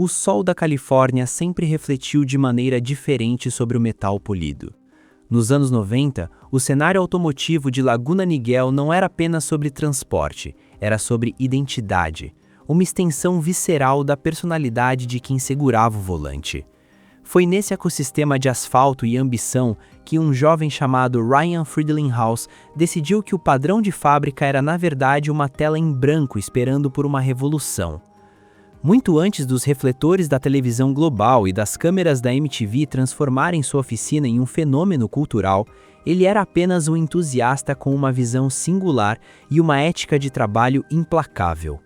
O sol da Califórnia sempre refletiu de maneira diferente sobre o metal polido. Nos anos 90, o cenário automotivo de Laguna Niguel não era apenas sobre transporte, era sobre identidade, uma extensão visceral da personalidade de quem segurava o volante. Foi nesse ecossistema de asfalto e ambição que um jovem chamado Ryan Friedlinghaus decidiu que o padrão de fábrica era na verdade uma tela em branco esperando por uma revolução. Muito antes dos refletores da televisão global e das câmeras da MTV transformarem sua oficina em um fenômeno cultural, ele era apenas um entusiasta com uma visão singular e uma ética de trabalho implacável.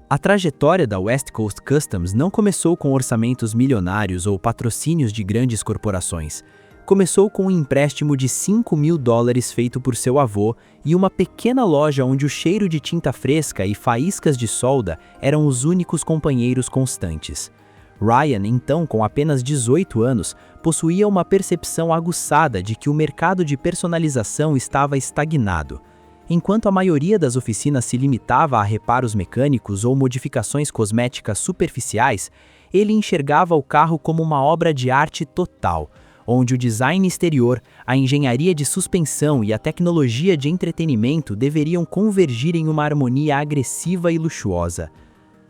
A trajetória da West Coast Customs não começou com orçamentos milionários ou patrocínios de grandes corporações. Começou com um empréstimo de $5.000 feito por seu avô e uma pequena loja onde o cheiro de tinta fresca e faíscas de solda eram os únicos companheiros constantes. Ryan, então com apenas 18 anos, possuía uma percepção aguçada de que o mercado de personalização estava estagnado. Enquanto a maioria das oficinas se limitava a reparos mecânicos ou modificações cosméticas superficiais, ele enxergava o carro como uma obra de arte total, onde o design exterior, a engenharia de suspensão e a tecnologia de entretenimento deveriam convergir em uma harmonia agressiva e luxuosa.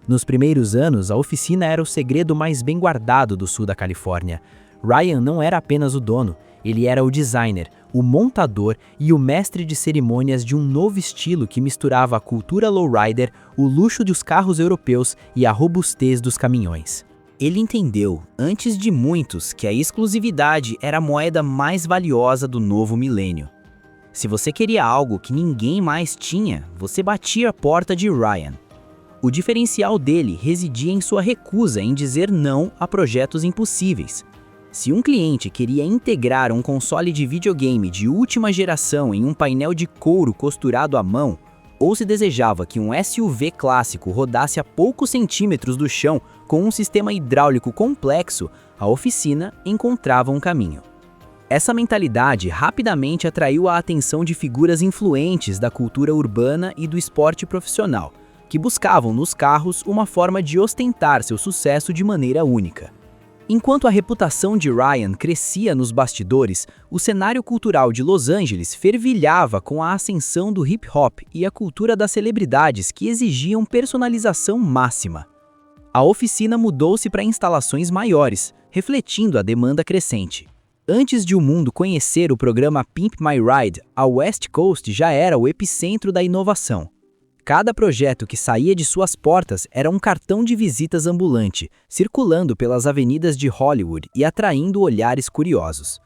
Nos primeiros anos, a oficina era o segredo mais bem guardado do sul da Califórnia. Ryan não era apenas o dono, ele era o designer, o montador e o mestre de cerimônias de um novo estilo que misturava a cultura lowrider, o luxo dos carros europeus e a robustez dos caminhões. Ele entendeu, antes de muitos, que a exclusividade era a moeda mais valiosa do novo milênio. Se você queria algo que ninguém mais tinha, você batia a porta de Ryan. O diferencial dele residia em sua recusa em dizer não a projetos impossíveis. Se um cliente queria integrar um console de videogame de última geração em um painel de couro costurado à mão, ou se desejava que um SUV clássico rodasse a poucos centímetros do chão com um sistema hidráulico complexo, a oficina encontrava um caminho. Essa mentalidade rapidamente atraiu a atenção de figuras influentes da cultura urbana e do esporte profissional, que buscavam nos carros uma forma de ostentar seu sucesso de maneira única. Enquanto a reputação de Ryan crescia nos bastidores, o cenário cultural de Los Angeles fervilhava com a ascensão do hip-hop e a cultura das celebridades que exigiam personalização máxima. A oficina mudou-se para instalações maiores, refletindo a demanda crescente. Antes de o mundo conhecer o programa Pimp My Ride, a West Coast já era o epicentro da inovação. Cada projeto que saía de suas portas era um cartão de visitas ambulante, circulando pelas avenidas de Hollywood e atraindo olhares curiosos.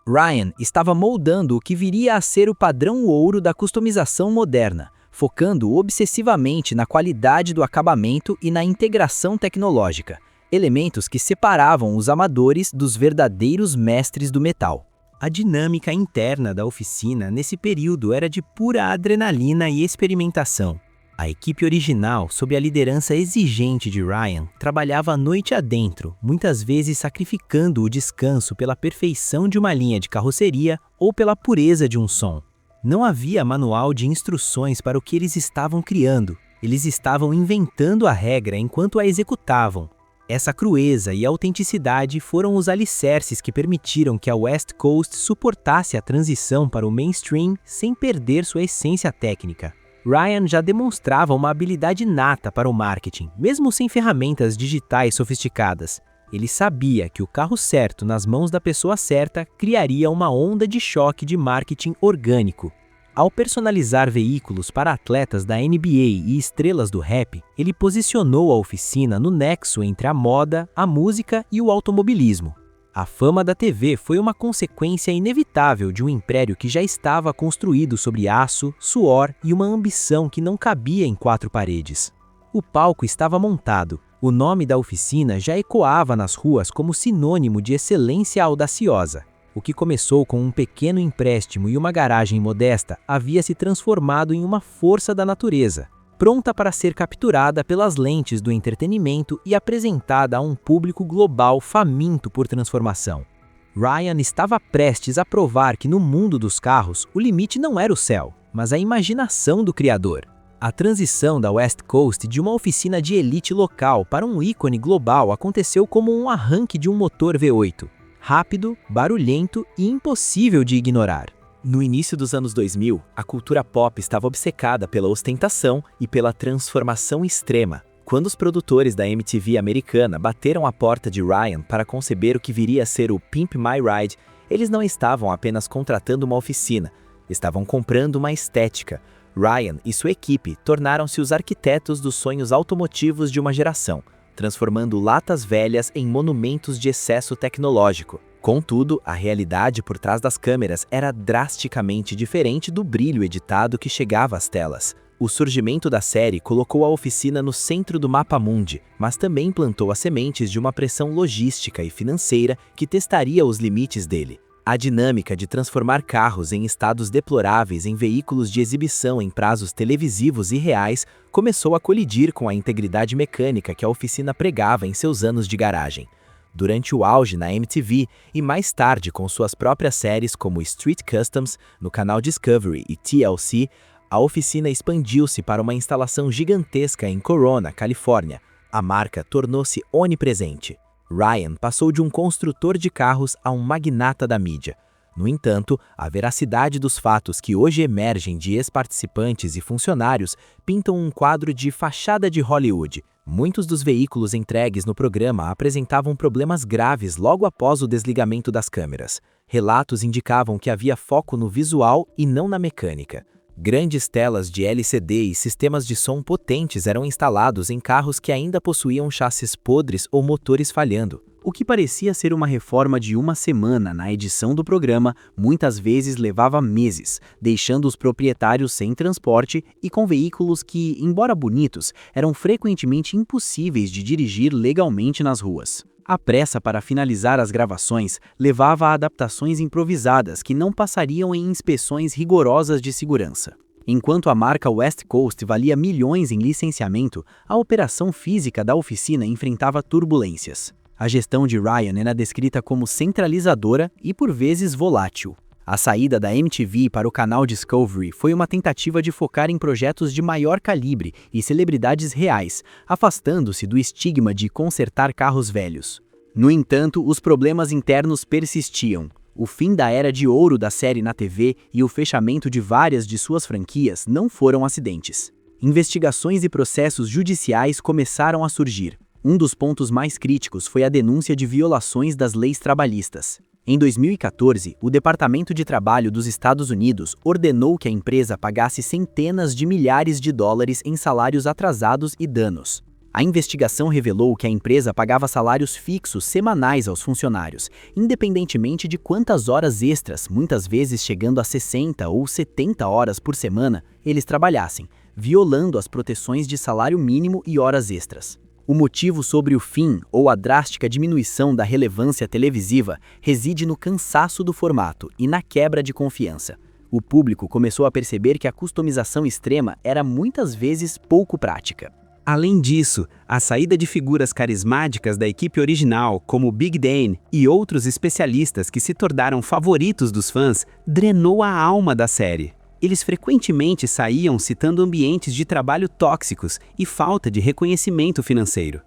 Ryan estava moldando o que viria a ser o padrão ouro da customização moderna, focando obsessivamente na qualidade do acabamento e na integração tecnológica, elementos que separavam os amadores dos verdadeiros mestres do metal. A dinâmica interna da oficina nesse período era de pura adrenalina e experimentação. A equipe original, sob a liderança exigente de Ryan, trabalhava a noite adentro, muitas vezes sacrificando o descanso pela perfeição de uma linha de carroceria ou pela pureza de um som. Não havia manual de instruções para o que eles estavam criando. Eles estavam inventando a regra enquanto a executavam. Essa crueza e autenticidade foram os alicerces que permitiram que a West Coast suportasse a transição para o mainstream sem perder sua essência técnica. Ryan já demonstrava uma habilidade nata para o marketing, mesmo sem ferramentas digitais sofisticadas. Ele sabia que o carro certo nas mãos da pessoa certa criaria uma onda de choque de marketing orgânico. Ao personalizar veículos para atletas da NBA e estrelas do rap, ele posicionou a oficina no nexo entre a moda, a música e o automobilismo. A fama da TV foi uma consequência inevitável de um império que já estava construído sobre aço, suor e uma ambição que não cabia em quatro paredes. O palco estava montado. O nome da oficina já ecoava nas ruas como sinônimo de excelência audaciosa. O que começou com um pequeno empréstimo e uma garagem modesta havia se transformado em uma força da natureza, pronta para ser capturada pelas lentes do entretenimento e apresentada a um público global faminto por transformação. Ryan estava prestes a provar que no mundo dos carros o limite não era o céu, mas a imaginação do criador. A transição da West Coast de uma oficina de elite local para um ícone global aconteceu como um arranque de um motor V8. Rápido, barulhento e impossível de ignorar. No início dos anos 2000, a cultura pop estava obcecada pela ostentação e pela transformação extrema. Quando os produtores da MTV americana bateram a porta de Ryan para conceber o que viria a ser o Pimp My Ride, eles não estavam apenas contratando uma oficina, estavam comprando uma estética. Ryan e sua equipe tornaram-se os arquitetos dos sonhos automotivos de uma geração, transformando latas velhas em monumentos de excesso tecnológico. Contudo, a realidade por trás das câmeras era drasticamente diferente do brilho editado que chegava às telas. O surgimento da série colocou a oficina no centro do mapa mundi, mas também plantou as sementes de uma pressão logística e financeira que testaria os limites dele. A dinâmica de transformar carros em estados deploráveis em veículos de exibição em prazos televisivos e reais começou a colidir com a integridade mecânica que a oficina pregava em seus anos de garagem. Durante o auge na MTV e mais tarde com suas próprias séries como Street Customs, no canal Discovery e TLC, a oficina expandiu-se para uma instalação gigantesca em Corona, Califórnia. A marca tornou-se onipresente. Ryan passou de um construtor de carros a um magnata da mídia. No entanto, a veracidade dos fatos que hoje emergem de ex-participantes e funcionários pintam um quadro de fachada de Hollywood. Muitos dos veículos entregues no programa apresentavam problemas graves logo após o desligamento das câmeras. Relatos indicavam que havia foco no visual e não na mecânica. Grandes telas de LCD e sistemas de som potentes eram instalados em carros que ainda possuíam chassis podres ou motores falhando. O que parecia ser uma reforma de uma semana na edição do programa, muitas vezes levava meses, deixando os proprietários sem transporte e com veículos que, embora bonitos, eram frequentemente impossíveis de dirigir legalmente nas ruas. A pressa para finalizar as gravações levava a adaptações improvisadas que não passariam em inspeções rigorosas de segurança. Enquanto a marca West Coast valia milhões em licenciamento, a operação física da oficina enfrentava turbulências. A gestão de Ryan era descrita como centralizadora e por vezes volátil. A saída da MTV para o canal Discovery foi uma tentativa de focar em projetos de maior calibre e celebridades reais, afastando-se do estigma de consertar carros velhos. No entanto, os problemas internos persistiam. O fim da era de ouro da série na TV e o fechamento de várias de suas franquias não foram acidentes. Investigações e processos judiciais começaram a surgir. Um dos pontos mais críticos foi a denúncia de violações das leis trabalhistas. Em 2014, o Departamento de Trabalho dos Estados Unidos ordenou que a empresa pagasse centenas de milhares de dólares em salários atrasados e danos. A investigação revelou que a empresa pagava salários fixos semanais aos funcionários, independentemente de quantas horas extras, muitas vezes chegando a 60 ou 70 horas por semana, eles trabalhassem, violando as proteções de salário mínimo e horas extras. O motivo sobre o fim ou a drástica diminuição da relevância televisiva reside no cansaço do formato e na quebra de confiança. O público começou a perceber que a customização extrema era muitas vezes pouco prática. Além disso, a saída de figuras carismáticas da equipe original, como Big Dan e outros especialistas que se tornaram favoritos dos fãs, drenou a alma da série. Eles frequentemente saíam citando ambientes de trabalho tóxicos e falta de reconhecimento financeiro.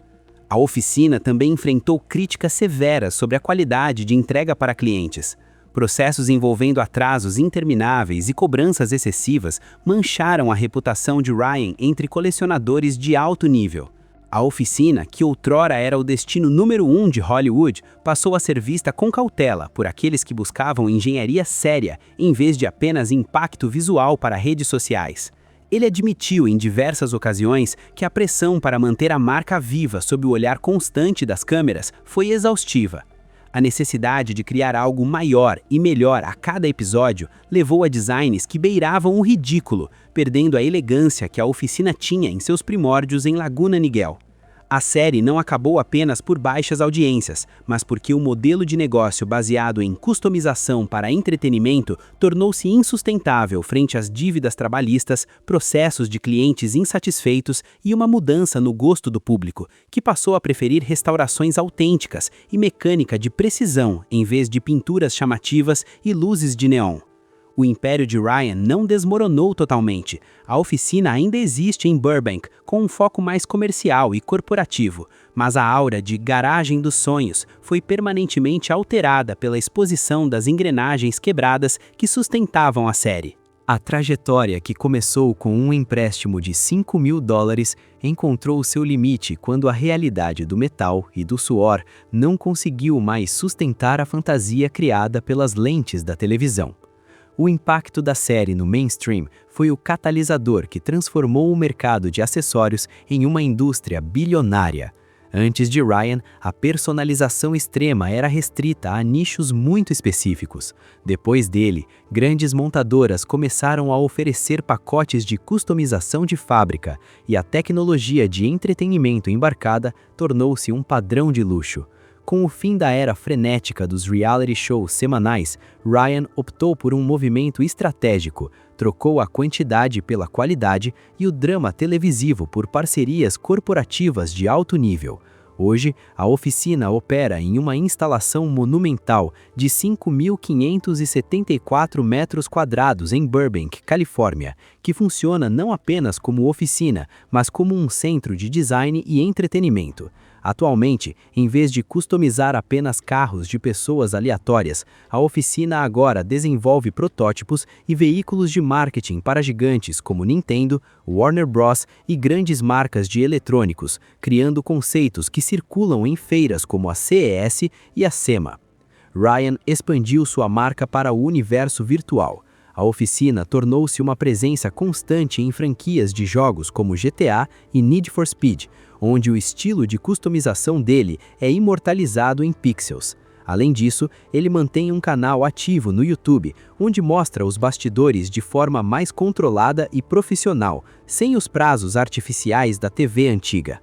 A oficina também enfrentou críticas severas sobre a qualidade de entrega para clientes. Processos envolvendo atrasos intermináveis e cobranças excessivas mancharam a reputação de Ryan entre colecionadores de alto nível. A oficina, que outrora era o destino número 1 de Hollywood, passou a ser vista com cautela por aqueles que buscavam engenharia séria, em vez de apenas impacto visual para redes sociais. Ele admitiu em diversas ocasiões que a pressão para manter a marca viva sob o olhar constante das câmeras foi exaustiva. A necessidade de criar algo maior e melhor a cada episódio levou a designs que beiravam o ridículo, perdendo a elegância que a oficina tinha em seus primórdios em Laguna Niguel. A série não acabou apenas por baixas audiências, mas porque o modelo de negócio baseado em customização para entretenimento tornou-se insustentável frente às dívidas trabalhistas, processos de clientes insatisfeitos e uma mudança no gosto do público, que passou a preferir restaurações autênticas e mecânica de precisão em vez de pinturas chamativas e luzes de neon. O império de Ryan não desmoronou totalmente. A oficina ainda existe em Burbank, com um foco mais comercial e corporativo, mas a aura de garagem dos sonhos foi permanentemente alterada pela exposição das engrenagens quebradas que sustentavam a série. A trajetória, que começou com um empréstimo de $5.000, encontrou seu limite quando a realidade do metal e do suor não conseguiu mais sustentar a fantasia criada pelas lentes da televisão. O impacto da série no mainstream foi o catalisador que transformou o mercado de acessórios em uma indústria bilionária. Antes de Ryan, a personalização extrema era restrita a nichos muito específicos. Depois dele, grandes montadoras começaram a oferecer pacotes de customização de fábrica, e a tecnologia de entretenimento embarcada tornou-se um padrão de luxo. Com o fim da era frenética dos reality shows semanais, Ryan optou por um movimento estratégico, trocou a quantidade pela qualidade e o drama televisivo por parcerias corporativas de alto nível. Hoje, a oficina opera em uma instalação monumental de 5.574 metros quadrados em Burbank, Califórnia, que funciona não apenas como oficina, mas como um centro de design e entretenimento. Atualmente, em vez de customizar apenas carros de pessoas aleatórias, a oficina agora desenvolve protótipos e veículos de marketing para gigantes como Nintendo, Warner Bros. E grandes marcas de eletrônicos, criando conceitos que circulam em feiras como a CES e a SEMA. Ryan expandiu sua marca para o universo virtual. A oficina tornou-se uma presença constante em franquias de jogos como GTA e Need for Speed, onde o estilo de customização dele é imortalizado em pixels. Além disso, ele mantém um canal ativo no YouTube, onde mostra os bastidores de forma mais controlada e profissional, sem os prazos artificiais da TV antiga.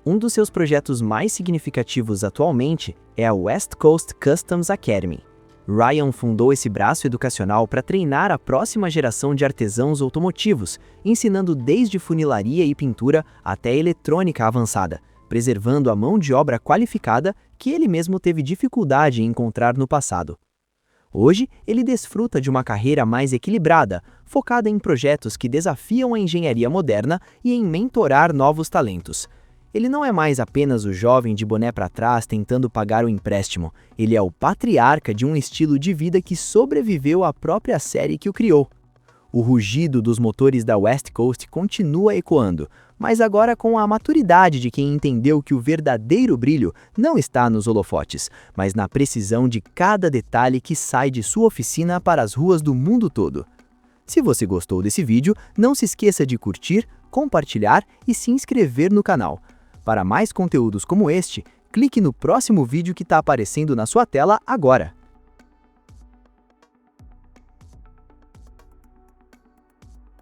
Um dos seus projetos mais significativos atualmente é a West Coast Customs Academy. Ryan fundou esse braço educacional para treinar a próxima geração de artesãos automotivos, ensinando desde funilaria e pintura até eletrônica avançada, preservando a mão de obra qualificada que ele mesmo teve dificuldade em encontrar no passado. Hoje, ele desfruta de uma carreira mais equilibrada, focada em projetos que desafiam a engenharia moderna e em mentorar novos talentos. Ele não é mais apenas o jovem de boné para trás tentando pagar o empréstimo. Ele é o patriarca de um estilo de vida que sobreviveu à própria série que o criou. O rugido dos motores da West Coast continua ecoando, mas agora com a maturidade de quem entendeu que o verdadeiro brilho não está nos holofotes, mas na precisão de cada detalhe que sai de sua oficina para as ruas do mundo todo. Se você gostou desse vídeo, não se esqueça de curtir, compartilhar e se inscrever no canal. Para mais conteúdos como este, clique no próximo vídeo que está aparecendo na sua tela agora.